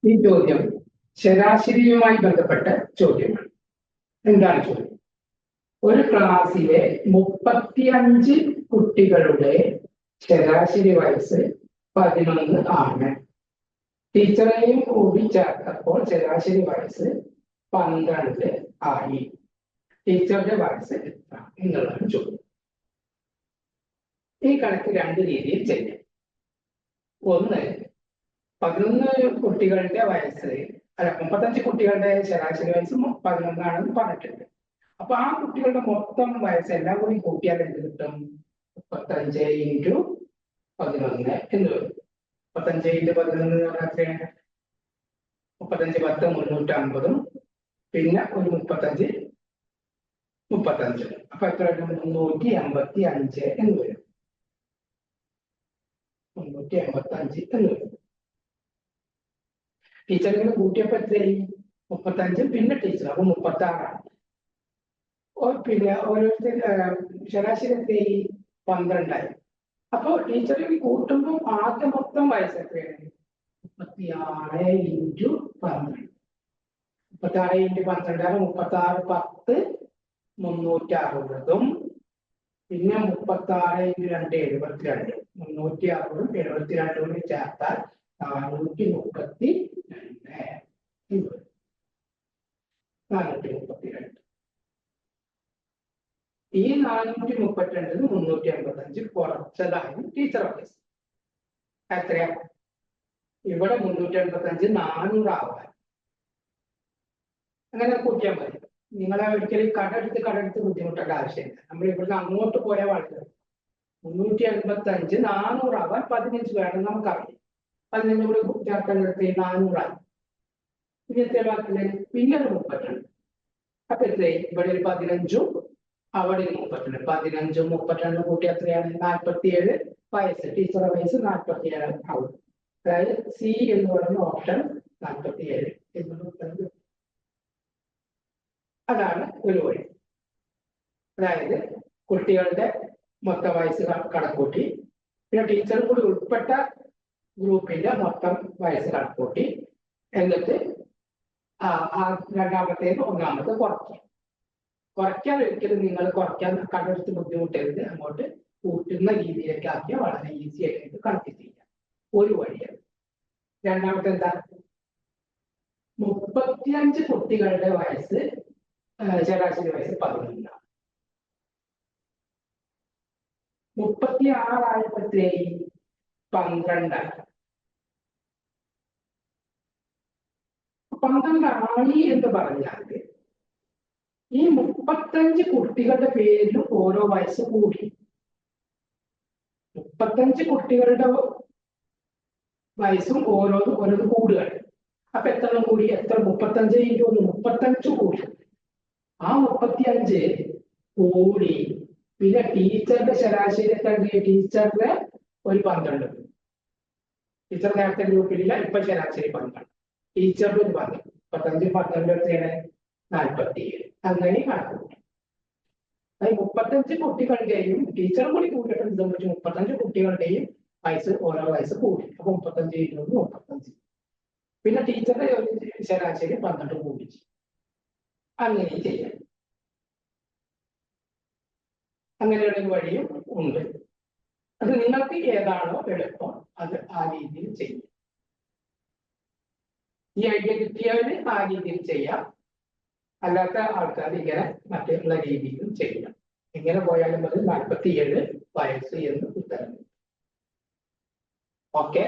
ഈ ചോദ്യം ശരാശരിയുമായി ബന്ധപ്പെട്ട ചോദ്യമാണ്. എന്താണ് ചോദ്യം? ഒരു ക്ലാസ്സിലെ 35 കുട്ടികളുടെ ശരാശരി വയസ്സ് 11 ആണ്. ടീച്ചറെയും കൂടി ചേർത്തപ്പോൾ ശരാശരി വയസ്സ് 12 ആയി. ടീച്ചറുടെ വയസ്സ് എത്ര എന്നുള്ളതാണ് ചോദ്യം. ഈ കണക്ക് രണ്ട് രീതിയിൽ ചെയ്യാം. ഒന്ന്, 11 കുട്ടികളുടെ വയസ്സ് 35 കുട്ടികളുടെ ശരാശരി വയസ്സ് 11 ആണെന്ന് പറഞ്ഞിട്ടുണ്ട്. അപ്പൊ ആ കുട്ടികളുടെ മൊത്തം വയസ്സ് എല്ലാം കൂടി കൂട്ടിയാൽ എന്ത് കിട്ടും? 35 × 11 എന്ന് വരും. 35 × 11 എന്ന് പറഞ്ഞാൽ എത്രയാണ്? 35 × 10 350, പിന്നെ ഒരു 35 അപ്പൊ എത്ര? 385 എന്ന് വരും. 385 എന്ന് വരും. ടീച്ചറിന് കൂട്ടിയപ്പോ എത്രയായി? 35, പിന്നെ ടീച്ചർ അപ്പൊ 36ആണ്. പിന്നെ ഓരോരുത്തർ ശരാശരി എത്രയായി? 12ആയി. അപ്പൊ ടീച്ചറിന് കൂട്ടുമ്പോൾ ആദ്യം മൊത്തം വയസ്സ് എത്രയാണ്? 36 × 12. 36 × 12 36 10 360, പിന്നെ 36 × 2 72. 360 72 കൂടി ചേർത്താൽ 432. 432. ഈ 432 385 കുറച്ചതായി ടീച്ചർ വയസ്സ് എത്രയാ? ഇവിടെ 385 400 ആവാൻ അങ്ങനെ കൂട്ടിയാൽ മതി. നിങ്ങളെ ഒരിക്കലും കടമെടുത്ത് ബുദ്ധിമുട്ടേണ്ട ആവശ്യമില്ല. നമ്മൾ ഇവിടുന്ന് അങ്ങോട്ട് പോയ വളരെ 385 400 ആവാൻ 15 വേണം നമുക്കറിയാം. 15 കൂടി ചേർക്കേണ്ടത് 400 ആയി. ഇനി എത്ര വാക്കില്ലേ? പിന്നെ 32. അപ്പൊ എത്രയായി? ഇവിടെ ഒരു 15, അവിടെ 32. 15 32 കൂട്ടി എത്രയാണ്? 47 വയസ്സ്. ടീച്ചറുടെ വയസ്സ് 47 ആവും. അതായത് സി എന്ന് പറയുന്ന ഓപ്ഷൻ 47 എന്ന്. അതാണ് ഒരു വഴി. അതായത് കുട്ടികളുടെ മൊത്തം വയസ്സ് കണക്കൂട്ടി, പിന്നെ ടീച്ചറും കൂടി ഉൾപ്പെട്ട ഗ്രൂപ്പിന്റെ മൊത്തം വയസ്സ് കണക്കൂട്ടി, എന്നിട്ട് രണ്ടാമത്തേത് ഒന്നാമത്തെ കുറയ്ക്കാൻ ഒരിക്കലും നിങ്ങൾ കുറയ്ക്കാൻ കണ്ടെടുത്ത് ബുദ്ധിമുട്ടരുത്. അങ്ങോട്ട് കൂട്ടുന്ന രീതിയിലേക്ക് ആക്കിയാൽ വളരെ ഈസി ആയിട്ട് കണക്ട് ചെയ്യാം. ഒരു വഴിയാണ്. രണ്ടാമത്തെ എന്താ? 35 കുട്ടികളുടെ വയസ്സ് ശരാശരി വയസ്സ് 11. 36 ആയപ്പോഴത്തേക്ക് 12. 12 ആയി എന്ന് പറഞ്ഞാൽ ഈ 35 കുട്ടികളുടെ പേരിൽ ഓരോ വയസ്സ് കൂടി. 35 കുട്ടികളുടെ വയസ്സും ഓരോന്ന് കൂടുകയാണ്. അപ്പൊ എത്ര കൂടി? 35 × 1 35 കൂടി. ആ 35 കൂടി പിന്നെ ടീച്ചറുടെ ശരാശരി എത്ര? ടീച്ചറുടെ ഒരു 12. ടീച്ചർ നേരത്തെ ഗ്രൂപ്പിലില്ല, ഇപ്പൊ ശരാശരി 12. ടീച്ചറുടെ ഒരു 12. 35 12 എത്രയാണ്? 47. അങ്ങനെ കണക്കൂട്ടി. അതായത് 35 കുട്ടികളുടെയും ടീച്ചറും കൂടി കൂട്ടിയിട്ട് 35 കുട്ടികളുടെയും വയസ്സ് ഓരോ വയസ്സ് കൂടി. അപ്പൊ 35 × 35. പിന്നെ ടീച്ചറുടെ ശരാശരി 12 കൂടി. അങ്ങനെ ചെയ്യാം. അങ്ങനെയുള്ള ഒരു വഴിയും ഉണ്ട്. അത് നിങ്ങൾക്ക് ഏതാണോ എളുപ്പം അത് ആ രീതിയിൽ ചെയ്യും. ഈ ഐഡിയ കിട്ടിയവര് ആ രീതിയിൽ ചെയ്യാം. അല്ലാത്ത ആൾക്കാർ ഇങ്ങനെ മറ്റുള്ള രീതിയിലും ചെയ്യാം. എങ്ങനെ പോയാലും അത് 47 വയസ്സ് എന്ന് ഉത്തരം. ഓക്കെ.